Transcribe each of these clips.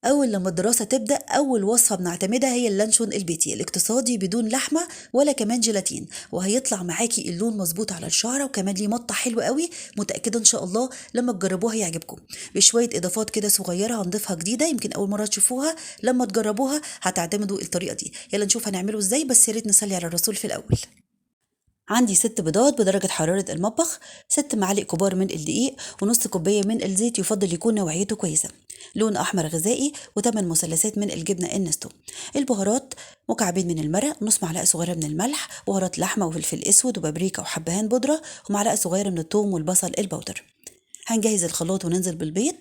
أول لما الدراسة تبدأ أول وصفة بنعتمدها هي اللانشون البيتي الاقتصادي بدون لحمة ولا كمان جيلاتين، وهيطلع معاكي اللون مظبوط على الشعرة وكمان ليه مطة حلوة قوي. متأكدة إن شاء الله لما تجربوها يعجبكم، بشوية إضافات كده صغيرة هنضيفها جديدة يمكن أول مرة تشوفوها. لما تجربوها هتعتمدوا الطريقة دي. يلا نشوف هنعمله إزاي، بس يا ريت نصلي على الرسول في الأول. عندي 6 بيضات بدرجة حرارة المطبخ، 6 معالق كبار من الدقيق، ونص كوباية من الزيت يفضل يكون نوعيته كويسة، لون أحمر غذائي، وثمان مثلثات من الجبنة النستو. البهارات مكعبين من المرق، نص معلقة صغيرة من الملح، بهارات لحمة وفلفل أسود وبابريكا وحبهان بودرة، ومعلقة صغيرة من الثوم والبصل البودر. هنجهز الخلاط وننزل بالبيض،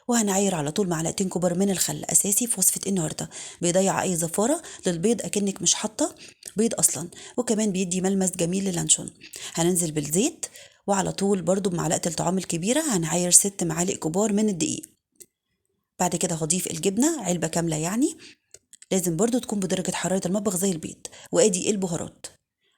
وهنعاير على طول معلقتين كبار من الخل اساسي في وصفه النهارده، بيضيع اي زفاره للبيض اكنك مش حاطه بيض اصلا، وكمان بيدي ملمس جميل للانشون. هننزل بالزيت، وعلى طول برضو بمعلقه الطعام الكبيره هنعاير 6 معالق كبار من الدقيق. بعد كده هضيف الجبنه علبه كامله يعني، لازم برضو تكون بدرجه حراره المطبخ زي البيض. وادي البهارات،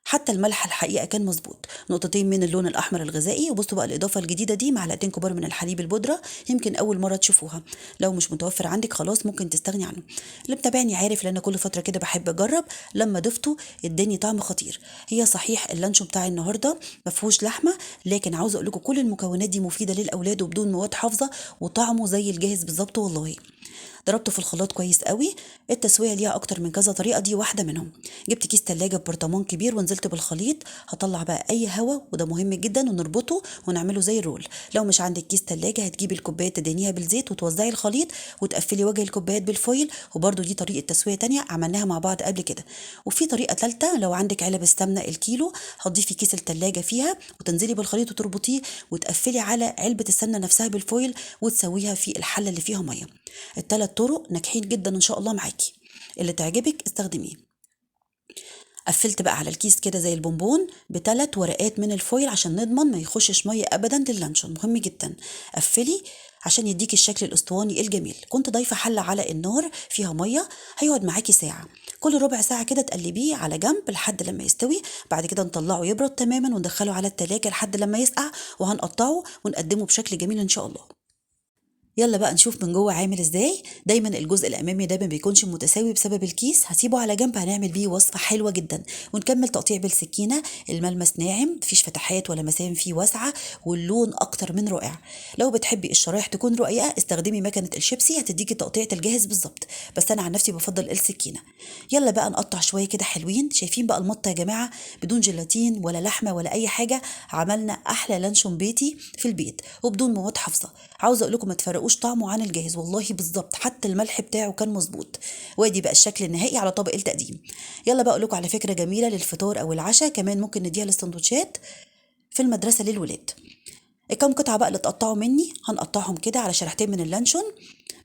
حتى الملح الحقيقة كان مظبوط، نقطتين من اللون الأحمر الغذائي. وبصوا بقى الإضافة الجديدة دي، معلقتين كبار من الحليب البودرة، يمكن أول مرة تشوفوها. لو مش متوفر عندك خلاص ممكن تستغني عنه. اللي متابعني عارف لأن كل فترة كده بحب أجرب. لما ضفته اداني طعم خطير. هي صحيح اللانشون بتاعي النهاردة مفهوش لحمة، لكن عاوزة أقول لكم كل المكونات دي مفيدة للأولاد وبدون مواد حافظة، وطعمه زي الجاهز بالظبط والله. ضربته في الخلاط كويس قوي. التسويه ليها اكتر من كذا طريقه، دي واحده منهم. جبت كيس تلاجة ببرطمان كبير ونزلت بالخليط، هطلع بقى اي هوا وده مهم جدا، ونربطه ونعمله زي الرول. لو مش عندك كيس تلاجة هتجيبي الكوبايه تدهنيها بالزيت وتوزعي الخليط وتقفلي وجه الكوبايات بالفويل، وبرده دي طريقه تسويه تانية عملناها مع بعض قبل كده. وفي طريقه ثالثه، لو عندك علب السمنه الكيلو هتضيفي كيس التلاجة فيها وتنزلي بالخليط وتربطيه وتقفلي على علبه السمنه نفسها بالفويل وتسويها في الحله اللي فيها ميه. الثلاث طرق ناجحين جدا ان شاء الله معاكي، اللي تعجبك استخدميه. قفلت بقى على الكيس كده زي البونبون ب3 ورقات من الفويل عشان نضمن ما يخشش ميه ابدا للانشون، مهم جدا. قفلي عشان يديكي الشكل الاسطواني الجميل. كنت ضايفه حله على النار فيها ميه، هيقعد معاكي ساعه. كل ربع ساعه كده تقلبيه على جنب لحد لما يستوي. بعد كده نطلعه يبرد تماما وندخله على التلاجة لحد لما يسقع، وهنقطعه ونقدمه بشكل جميل ان شاء الله. يلا بقى نشوف من جوه عامل ازاي. دايما الجزء الامامي ده ما بيكونش متساوي بسبب الكيس، هسيبه على جنب، هنعمل بيه وصفه حلوه جدا. ونكمل تقطيع بالسكينه. الملمس ناعم، مفيش فتحات ولا مسام فيه واسعه، واللون اكتر من رائع. لو بتحبي الشرايح تكون رقيقه استخدمي مكنه الشيبسي، هتديكي تقطيعه الجاهز بالظبط، بس انا عن نفسي بفضل السكينه. يلا بقى نقطع شويه كده حلوين. شايفين بقى المطه يا جماعه؟ بدون جيلاتين ولا لحمه ولا اي حاجه، عملنا احلى لانشون بيتي في البيت وبدون مواد حافظه. عاوزه اقول لكم ما تفرقوش طعمه عن الجاهز والله بالظبط، حتى الملح بتاعه كان مظبوط. وادي بقى الشكل النهائي على طبق التقديم. يلا بقى اقول لكم على فكره جميله للفطار او العشاء، كمان ممكن نديها للسندوتشات في المدرسه للولاد. الكام قطعه بقى اللي اتقطعوا مني هنقطعهم كده على شريحتين من اللانشون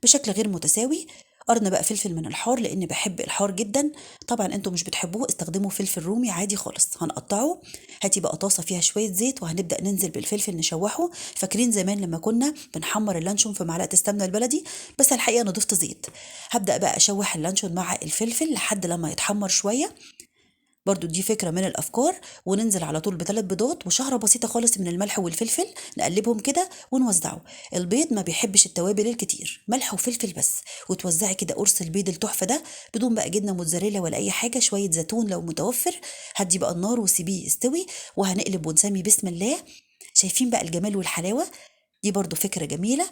بشكل غير متساوي. قرن بقى فلفل من الحار لان بحب الحار جدا. طبعا انتوا مش بتحبوه استخدموا فلفل رومي عادي خالص. هنقطعه. هاتي بقى طاسه فيها شويه زيت وهنبدا ننزل بالفلفل نشوحه. فاكرين زمان لما كنا بنحمر اللانشون في معلقه السمنه البلدي؟ بس الحقيقه انا ضفت زيت. هبدا بقى اشوح اللانشون مع الفلفل لحد لما يتحمر شويه. برضو دي فكرة من الأفكار. وننزل على طول ب3 بيضات وشهرة بسيطة خالص من الملح والفلفل، نقلبهم كده ونوزعه. البيض ما بيحبش التوابل الكتير، ملح وفلفل بس. وتوزعي كده قرص البيض التحفة ده بدون بقى جبنة موتزاريلا ولا أي حاجة، شوية زيتون لو متوفر. هدي بقى النار وسيبيه يستوي، وهنقلب ونسمي بسم الله. شايفين بقى الجمال والحلاوة؟ دي برضو فكرة جميلة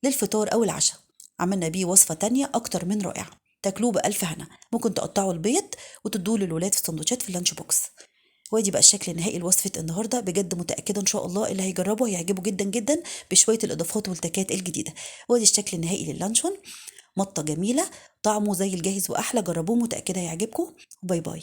للفطار أو العشاء. عملنا بيه وصفة تانية أكتر من رائعة. تاكلوه بألف هنا. ممكن تقطعوا البيض وتدوه للولاد في السندوتشات في اللانش بوكس. وادي بقى الشكل النهائي لوصفة النهارده. بجد متأكدة ان شاء الله اللي هيجربه هيعجبه جدا جدا بشوية الإضافات والتكات الجديدة. وادي الشكل النهائي للانشون. مطة جميلة، طعمه زي الجاهز وأحلى. جربوه متأكدة هيعجبكم. باي باي.